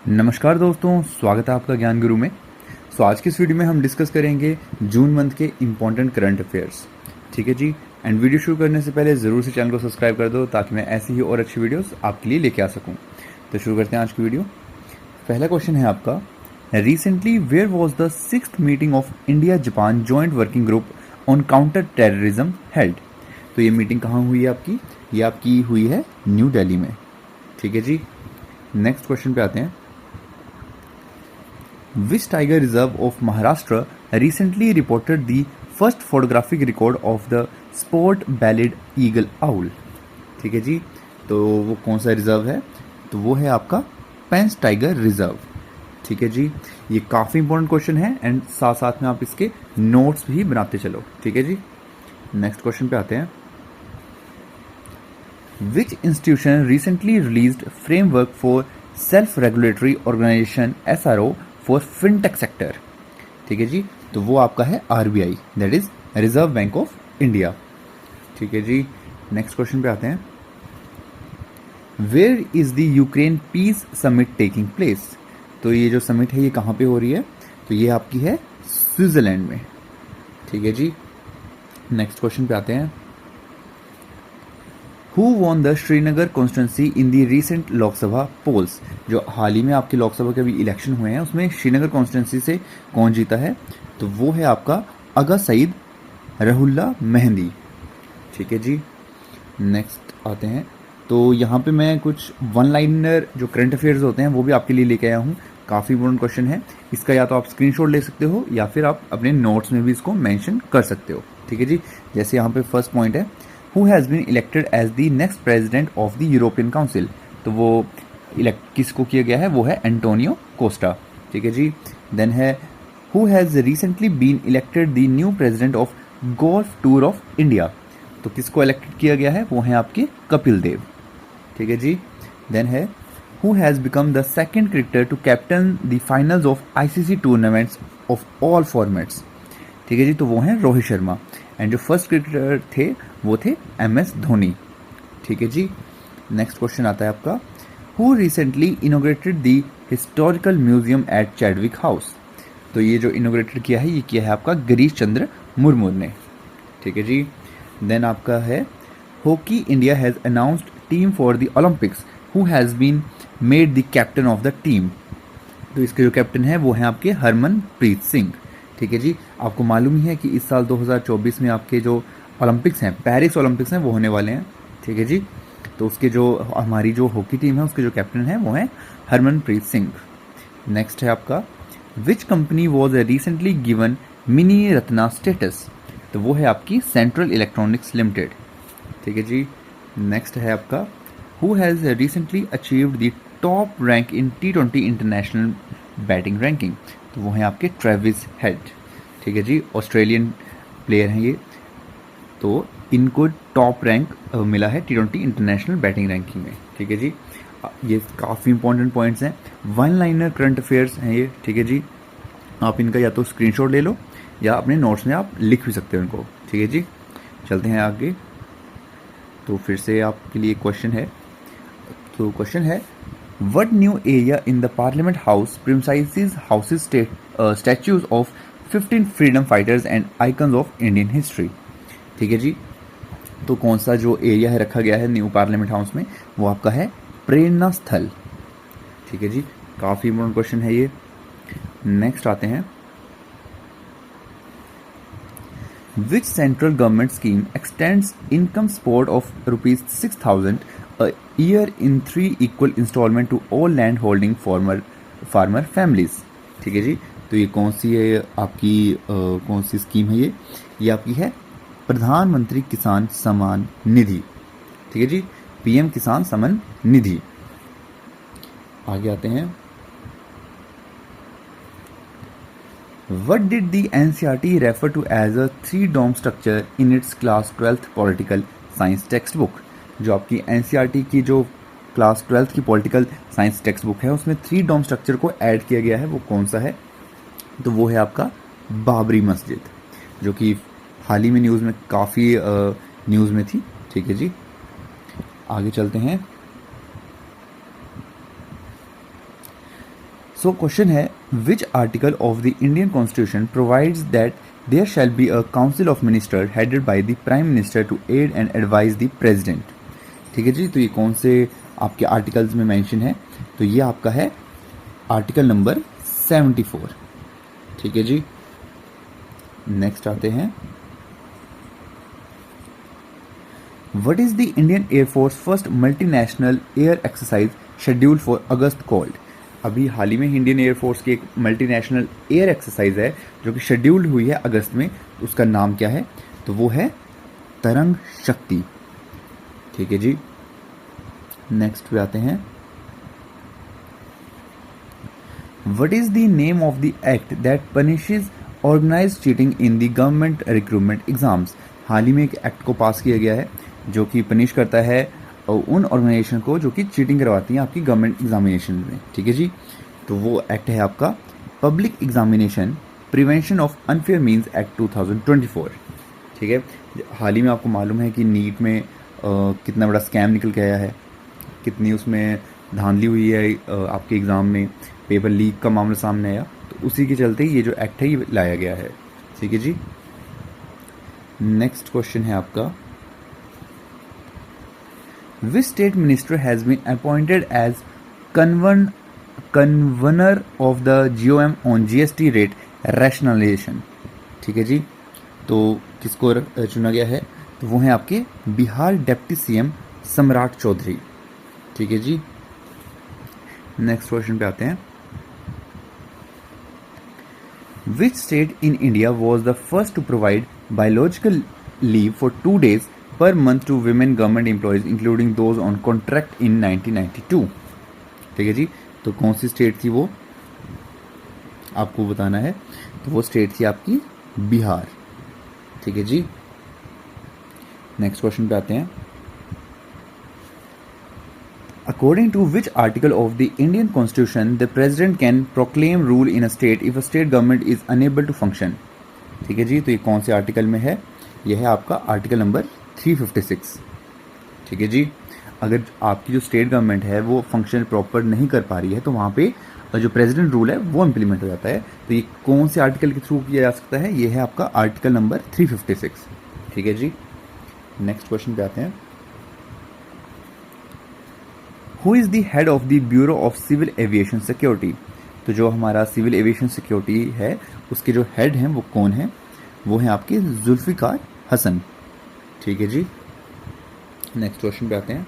नमस्कार दोस्तों, स्वागत है आपका ज्ञान गुरु में। आज की इस वीडियो में हम डिस्कस करेंगे जून मंथ के इम्पोर्टेंट करंट अफेयर्स। ठीक है जी। एंड वीडियो शुरू करने से पहले ज़रूर से चैनल को सब्सक्राइब कर दो ताकि मैं ऐसी ही और अच्छी वीडियोस आपके लिए लेके आ सकूं। तो शुरू करते हैं आज की वीडियो। पहला क्वेश्चन है आपका, recently where was the 6th meeting of India Japan joint working group on counter terrorism held. तो ये मीटिंग कहाँ हुई है आपकी? ये आपकी हुई है न्यू दिल्ली में। ठीक है जी। नेक्स्ट क्वेश्चन पे आते हैं। Which tiger reserve of Maharashtra recently reported the first photographic record of the sport-bellied eagle owl? ठीक है जी। तो वो कौन सा रिजर्व है? तो वो है आपका पेंस टाइगर रिजर्व। ठीक है जी। ये काफ़ी इंपॉर्टेंट क्वेश्चन है एंड साथ साथ में आप इसके नोट्स भी बनाते चलो। ठीक है जी। नेक्स्ट क्वेश्चन पे आते हैं। Which institution recently released framework for self-regulatory organization SRO for fintech sector? ठीक है जी। तो वो आपका है RBI, that is reserve bank of India. ठीक है जी। नेक्स्ट क्वेश्चन पे आते हैं। Where is the Ukraine peace summit taking place? तो ये जो समिट है ये कहाँ पे हो रही है? तो ये आपकी है स्विट्जरलैंड में। ठीक है जी। नेक्स्ट क्वेश्चन पे आते हैं। Who won the Srinagar constituency in the recent Lok Sabha polls? जो हाल ही में आपके लोकसभा के अभी इलेक्शन हुए हैं उसमें श्रीनगर कॉन्स्टिट्यूंसी से कौन जीता है? तो वो है आपका अगा सईद रहुल्ला मेहंदी। ठीक है जी। नेक्स्ट आते हैं। तो यहाँ पे मैं कुछ वन लाइनर जो करंट अफेयर्स होते हैं वो भी आपके लिए लेके आया हूँ। काफ़ी इंपॉर्टेंट क्वेश्चन है। इसका या तो आप स्क्रीनशॉट ले सकते हो या फिर आप अपने नोट्स में भी इसको मेंशन कर सकते हो। ठीक है जी। जैसे यहाँ पे फर्स्ट पॉइंट है, Who has been elected as the next president of the European Council? तो वो किसको किया गया है? वो है एंटोनियो कोस्टा। ठीक है जी। देन है Who has recently been elected the new president of Golf Tour of India? तो किसको इलेक्टेड किया गया है? वो है आपके कपिल देव। ठीक है जी। देन है Who has become the second cricketer to captain the finals of ICC tournaments of all formats? ठीक है जी। तो वो हैं रोहित शर्मा। एंड जो फर्स्ट क्रिकेटर थे वो थे MS धोनी। ठीक है जी। नेक्स्ट क्वेश्चन आता है आपका, who recently inaugurated the historical museum at Chadwick house? तो ये जो इनोग्रेटेड किया है ये किया है आपका गिरीश चंद्र मुर्मू ने। ठीक है जी। देन आपका है, hockey India has announced team for the Olympics, who has been made the captain of the team? तो इसके जो कैप्टन है वो हैं आपके हरमनप्रीत सिंह। ठीक है जी। आपको मालूम ही है कि इस साल 2024 में आपके जो ओलंपिक्स हैं, पेरिस ओलंपिक्स हैं, वो होने वाले हैं। ठीक है जी। तो उसके जो हमारी जो हॉकी टीम है उसके जो कैप्टन हैं वो हैं हरमनप्रीत सिंह। नेक्स्ट है आपका, which company was recently given mini Ratna status? तो वो है आपकी सेंट्रल इलेक्ट्रॉनिक्स लिमिटेड। ठीक है जी। नेक्स्ट है आपका, who has recently achieved the top rank in T20 international batting ranking? तो वो हैं आपके ट्रेविस हेड। ठीक है जी। ऑस्ट्रेलियन प्लेयर हैं ये। तो इनको टॉप रैंक मिला है T20 इंटरनेशनल बैटिंग रैंकिंग में। ठीक है जी। ये काफ़ी इंपॉर्टेंट पॉइंट्स हैं, वन लाइनर करंट अफेयर्स हैं ये। ठीक है जी। आप इनका या तो स्क्रीनशॉट ले लो या अपने नोट्स में आप लिख भी सकते हो इनको। ठीक है जी। चलते हैं आगे। तो फिर से आपके लिए क्वेश्चन है। तो क्वेश्चन है, What new area in the Parliament House houses statues of 15 freedom fighters and icons of Indian history? ठीक है जी। तो कौन सा जो एरिया है रखा गया है न्यू पार्लियामेंट हाउस में वो आपका है प्रेरणा स्थल। ठीक है जी। काफ़ी इंपॉर्टेंट क्वेश्चन है ये। नेक्स्ट आते हैं, which central government scheme extends income support of ₹6,000 a year in 3 equal installment to all land holding farmer families? ठीक है जी। तो ये कौन सी है आपकी कौन सी स्कीम है ये आपकी है प्रधानमंत्री किसान सम्मान निधि। ठीक है जी। PM किसान सम्मान निधि। आगे आते हैं, What did the NCERT refer to as a 3-dome structure in its class 12th political science textbook? जो आपकी NCERT की जो क्लास 12th की पॉलिटिकल साइंस टेक्स्ट बुक है उसमें 3-डोम स्ट्रक्चर को ऐड किया गया है, वो कौन सा है? तो वो है आपका बाबरी मस्जिद, जो कि हाल ही में न्यूज़ में काफ़ी न्यूज़ में थी। ठीक है जी। आगे चलते हैं। सो क्वेश्चन है, which article of the Indian constitution provides that there shall be a council of minister headed by the prime minister to aid and advise the president. ठीक है जी, तो ये कौन से आपके आर्टिकल्स में मेंशन है? तो ये आपका है आर्टिकल नंबर 74। ठीक है जी, नेक्स्ट आते हैं, what is the Indian air force first multinational air exercise scheduled for August called? अभी हाल ही में इंडियन एयरफोर्स की एक मल्टीनेशनल एयर एक्सरसाइज है जो कि शेड्यूल्ड हुई है अगस्त में, उसका नाम क्या है? तो वो है तरंग शक्ति। ठीक है जी, नेक्स्ट पे आते हैं, what is the name of the act that punishes organised cheating in the government recruitment exams? हाल ही में एक एक्ट को पास किया गया है जो कि पनिश करता है उन ऑर्गेनाइजेशन को जो कि चीटिंग करवाती हैं आपकी गवर्नमेंट एग्जामिनेशन में। ठीक है जी, तो वो एक्ट है आपका public examination prevention of unfair means act 2024। ठीक है, हाल ही में आपको मालूम है कि नीट में कितना बड़ा स्कैम निकल के आया है, कितनी उसमें धांधली हुई है, आपके एग्ज़ाम में पेपर लीक का मामला सामने आया, तो उसी के चलते ये जो एक्ट है ये लाया गया है। ठीक है जी, नेक्स्ट क्वेश्चन है आपका, which state minister has been appointed as convenor of the GOM on GST rate rationalisation? ठीक है जी, तो किसको चुना गया है? तो वो हैं आपके बिहार डिप्टी CM सम्राट चौधरी। ठीक है जी, नेक्स्ट क्वेश्चन पे आते हैं, which state in India was the first to provide biological leave for 2 days per month to women government employees including those on contract in 1992? ठीक है जी, तो कौन सी स्टेट थी वो आपको बताना है। तो वो स्टेट थी आपकी बिहार। ठीक है जी, नेक्स्ट क्वेश्चन पे आते हैं, according to which article of the Indian constitution the president can proclaim rule in a state if a state government is unable to function? ठीक है जी, तो ये कौन से आर्टिकल में है? यह है आपका आर्टिकल नंबर 356। ठीक है जी, अगर आपकी जो स्टेट गवर्नमेंट है वो फंक्शन प्रॉपर नहीं कर पा रही है तो वहाँ पे जो प्रेसिडेंट रूल है वो इम्प्लीमेंट हो जाता है। तो ये कौन से आर्टिकल के थ्रू किया जा सकता है? ये है आपका आर्टिकल नंबर 356। ठीक है जी, नेक्स्ट क्वेश्चन पे आते हैं, who is the head of the bureau of civil aviation security? तो जो हमारा सिविल एविएशन सिक्योरिटी है उसके जो हेड हैं वो कौन है? वो हैं आपके जुल्फिकार हसन। ठीक है जी, नेक्स्ट क्वेश्चन पे आते हैं,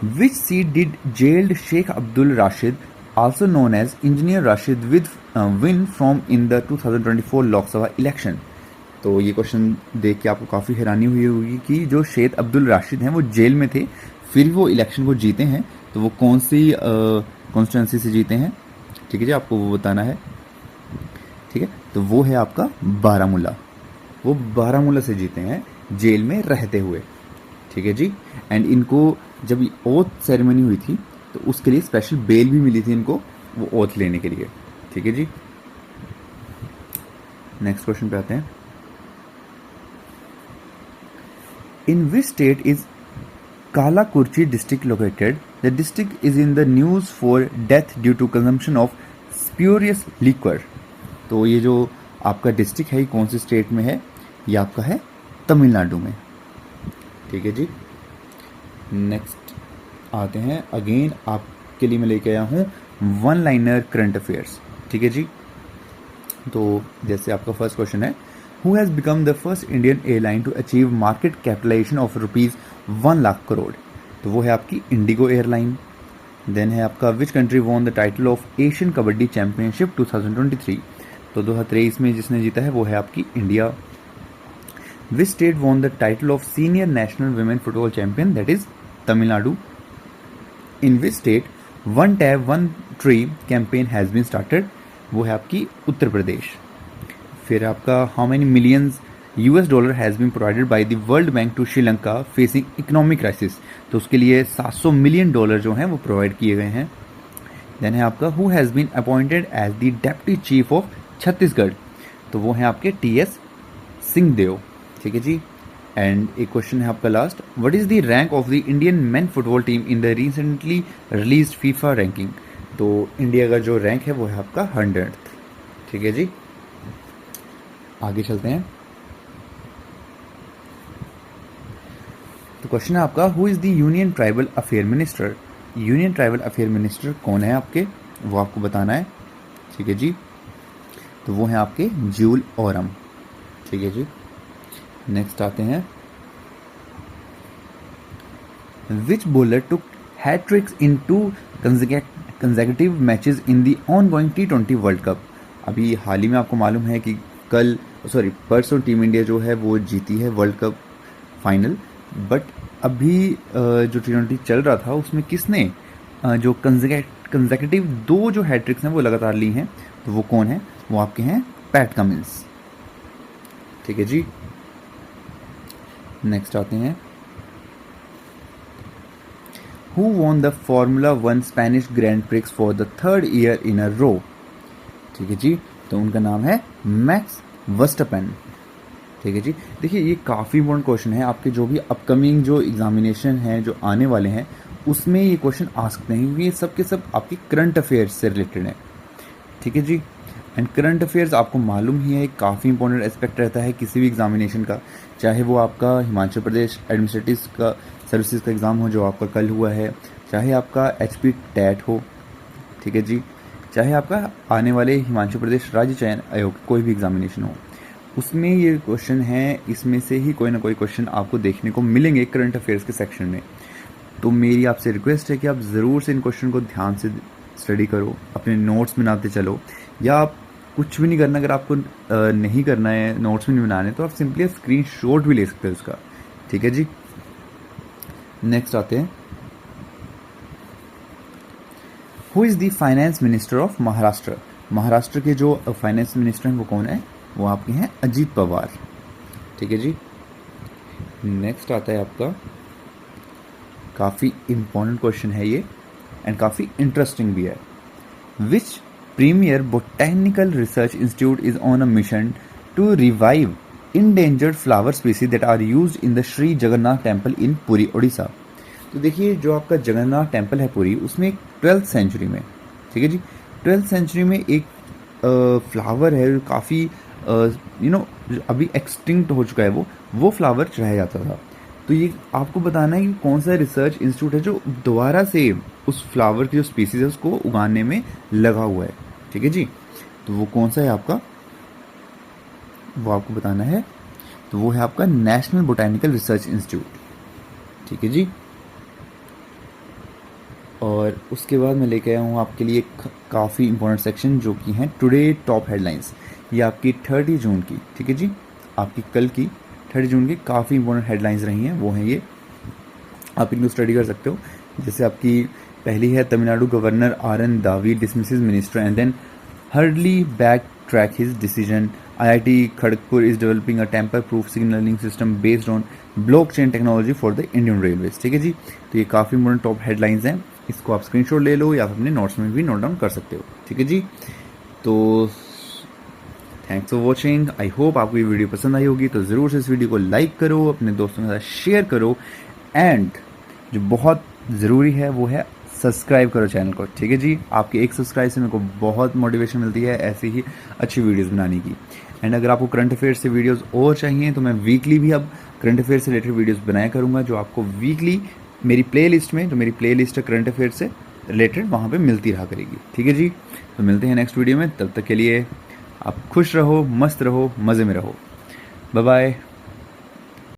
विच seat did gelled Sheikh Abdul Rashid also known as engineer Rashid with win from in the 2024 Lok Sabha election? तो ये क्वेश्चन देख के आपको काफ़ी हैरानी हुई होगी कि जो शेख अब्दुल राशिद हैं वो जेल में थे फिर वो इलेक्शन को जीते हैं, तो वो कौन सी कॉन्स्टिट्यूंसी से जीते हैं? ठीक है जी, आपको वो बताना है। ठीक है, तो वो है आपका बारामूला, वो बारामूला से जीते हैं जेल में रहते हुए। ठीक है जी, एंड इनको जब ओथ सेरेमनी हुई थी तो उसके लिए स्पेशल बेल भी मिली थी इनको वो ओथ लेने के लिए। ठीक है जी, नेक्स्ट क्वेश्चन पे आते हैं, in which state is Kallakurichi district located? The district is in the news for death due to consumption of spurious liquor. तो ये जो आपका डिस्ट्रिक्ट है कौन सी स्टेट में है? ये आपका है तमिलनाडु में। ठीक है जी, नेक्स्ट आते हैं, अगेन आपके लिए मैं लेके आया हूँ वन लाइनर करंट अफेयर्स। ठीक है जी, तो जैसे आपका फर्स्ट क्वेश्चन है, who has become the first Indian airline to achieve market capitalization of ₹1 lakh crore? तो वो है आपकी इंडिगो एयरलाइन। देन है आपका, which country won the title of Asian kabaddi championship 2023? तो 2023 में जिसने जीता है वो है आपकी India. Which state won the title of senior national women football champion? That is Tamil Nadu. In which state one tab one tree campaign has been started? वो है आपकी उत्तर प्रदेश। फिर आपका, how many millions $US has been provided by the world bank to Sri Lanka facing economic crisis? तो उसके लिए $700 million जो हैं वो प्रोवाइड किए गए हैं। देन है आपका, who has been appointed as the deputy chief of Chhattisgarh? तो वो हैं आपके TS सिंहदेव। ठीक है जी, एंड एक क्वेश्चन है आपका last, what is the rank of the Indian main football team in the recently release FIFA ranking. तो इंडिया का जो रैंक है वो है आपका 100th। ठीक है जी, आगे चलते हैं। तो क्वेश्चन है आपका, who is the union tribal affair minister. Union tribal affair minister कौन है आपके, वो आपको बताना है। ठीक है जी, तो वो हैं आपके जूल ओरम। ठीक है जी, नेक्स्ट आते हैं, which bowler took hattricks in 2 consecutive matches in the ongoing T20 world cup. अभी हाल ही में आपको मालूम है कि परसों टीम इंडिया जो है वो जीती है वर्ल्ड कप फाइनल, बट अभी जो T20 चल रहा था उसमें किसने जो कंसेक्यूटिव 2 जो हैट्रिक्स हैं वो लगातार ली हैं, तो वो कौन है, वो आपके हैं पैट कमिंस। ठीक है जी, नेक्स्ट आते हैं, who won the Formula 1 Spanish grand prix for the 3rd year in a row. ठीक है जी, तो उनका नाम है मैक्स वर्स्टपेन। ठीक है जी, देखिए ये काफ़ी इंपॉर्टेंट क्वेश्चन है, आपके जो भी अपकमिंग जो एग्जामिनेशन हैं जो आने वाले हैं उसमें ये क्वेश्चन आ सकते हैं, क्योंकि ये सब के सब आपकी करंट अफेयर्स से रिलेटेड है। ठीक है जी, एंड करंट अफेयर्स आपको मालूम ही है काफ़ी इंपॉर्टेंट एस्पेक्ट रहता है किसी भी एग्जामिनेशन का, चाहे वो आपका हिमाचल प्रदेश एडमिनिस्ट्रेटिव का सर्विसेज का एग्ज़ाम हो जो आपका कल हुआ है, चाहे आपका HP टेट हो। ठीक है जी, चाहे आपका आने वाले हिमाचल प्रदेश राज्य चयन आयोग कोई भी एग्जामिनेशन हो, उसमें ये क्वेश्चन है, इसमें से ही कोई ना कोई क्वेश्चन आपको देखने को मिलेंगे करंट अफेयर्स के सेक्शन में। तो मेरी आपसे रिक्वेस्ट है कि आप ज़रूर से इन क्वेश्चन को ध्यान से स्टडी करो, अपने नोट्स बनाते चलो, या आप कुछ भी नहीं करना, अगर आपको नहीं करना है, नोट्स भी नहीं बनाने, तो आप सिंपली स्क्रीनशॉट भी ले सकते हो उसका। ठीक है जी, नेक्स्ट आते हैं, who is the finance minister of Maharashtra. Maharashtra के जो फाइनेंस मिनिस्टर हैं वो कौन है, वो आपके हैं अजीत पवार। ठीक है जी, नेक्स्ट आता है आपका, काफ़ी इंपॉर्टेंट क्वेश्चन है ये एंड काफ़ी इंटरेस्टिंग भी है, which premier botanical research institute is on a mission to revive endangered flower species that are used in the Shri Jagannath temple in Puri Odisha. तो देखिए जो आपका जगन्नाथ टेम्पल है पुरी, उसमें 12th सेंचुरी में, ठीक है जी, 12th सेंचुरी में एक फ्लावर है काफ़ी अभी एक्सटिंक्ट हो चुका है, वो फ्लावर चढ़ाया जाता था। तो ये आपको बताना है कि कौन सा रिसर्च इंस्टीट्यूट है जो दोबारा से उस फ्लावर की जो स्पीसीज है उसको उगाने में लगा हुआ है। ठीक है जी, तो वो कौन सा है आपका, वो आपको बताना है। तो वो है आपका नेशनल बोटेनिकल रिसर्च इंस्टीट्यूट। ठीक है जी, और उसके बाद मैं लेके आया हूँ आपके लिए काफ़ी इंपॉर्टेंट सेक्शन जो कि हैं टुडे टॉप हेडलाइंस। ये आपकी 30 जून की, ठीक है जी, आपकी कल की 30 जून की काफ़ी इंपॉर्टेंट हेडलाइंस रही हैं, वो हैं ये, आप इनको स्टडी कर सकते हो। जैसे आपकी पहली है, Tamil Nadu governor RN Ravi dismisses minister and then hurriedly back track his decision, IIT Kharagpur is developing a tamper proof signalling system based on blockchain technology for the Indian railways. ठीक है जी, तो ये काफ़ी इंपॉर्टेंट टॉप हेडलाइंस हैं, इसको आप स्क्रीनशॉट ले लो या अपने नोट्स में भी नोट डाउन कर सकते हो। ठीक है जी, तो thanks for watching, I hope आपको ये वीडियो पसंद आई होगी। तो ज़रूर से इस वीडियो को लाइक करो, अपने दोस्तों के साथ शेयर करो, एंड जो बहुत ज़रूरी है वो है सब्सक्राइब करो चैनल को। ठीक है जी, आपके एक सब्सक्राइब से मेरे को बहुत मोटिवेशन मिलती है ऐसी ही अच्छी वीडियोस बनाने की। एंड अगर आपको करंट अफेयर्स से वीडियोस और चाहिए तो मैं वीकली भी अब करंट अफेयर्स से रिलेटेड वीडियोस बनाया करूँगा, जो आपको वीकली मेरी प्लेलिस्ट में, जो मेरी प्लेलिस्ट है करंट अफेयर्स से रिलेटेड, वहाँ पे मिलती रहा करेगी। ठीक है जी, तो मिलते हैं नेक्स्ट वीडियो में, तब तक के लिए आप खुश रहो, मस्त रहो, मज़े में रहो, बाय बाय।